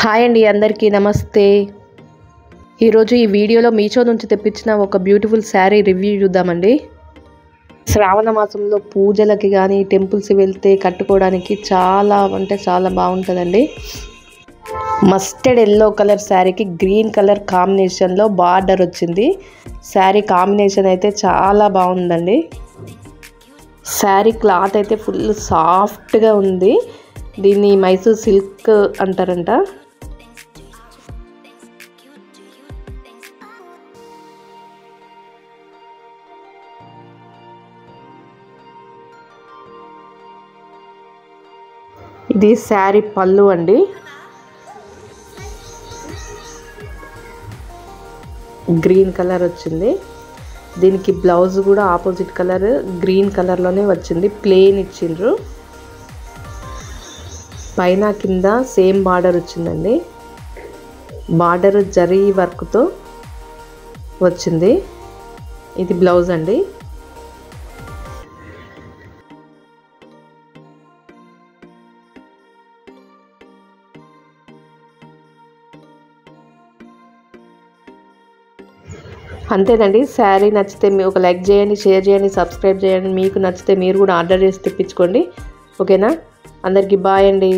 Hi అండి, అందరికీ నమస్తే. ఈరోజు ఈ వీడియోలో మీషో నుంచి తెప్పించిన ఒక బ్యూటిఫుల్ శారీ రివ్యూ చూద్దామండి. శ్రావణ మాసంలో పూజలకి కానీ టెంపుల్స్ వెళ్తే కట్టుకోవడానికి చాలా అంటే చాలా బాగుంటుందండి. మస్టర్డ్ ఎల్లో కలర్ శారీకి గ్రీన్ కలర్ కాంబినేషన్లో బార్డర్ వచ్చింది. శారీ కాంబినేషన్ అయితే చాలా బాగుందండి. శారీ క్లాత్ అయితే ఫుల్ సాఫ్ట్గా ఉంది. దీన్ని మైసూర్ సిల్క్ అంటారంట. ఇది శారీ పళ్ళు అండి. గ్రీన్ కలర్ వచ్చింది. దీనికి బ్లౌజ్ కూడా ఆపోజిట్ కలర్ గ్రీన్ కలర్లోనే వచ్చింది. ప్లెయిన్ ఇచ్చిండ్రు. పైన కింద సేమ్ బార్డర్ వచ్చిందండి. బార్డర్ జరీ వర్క్తో వచ్చింది. ఇది బ్లౌజ్ అండి. అంతేనండి. శారీ నచ్చితే ఒక లైక్ చేయండి, షేర్ చేయండి, సబ్స్క్రైబ్ చేయండి. మీకు నచ్చితే మీరు కూడా ఆర్డర్ చేసి తెప్పించుకోండి. ఓకేనా? అందరికీ బాయ్ అండి.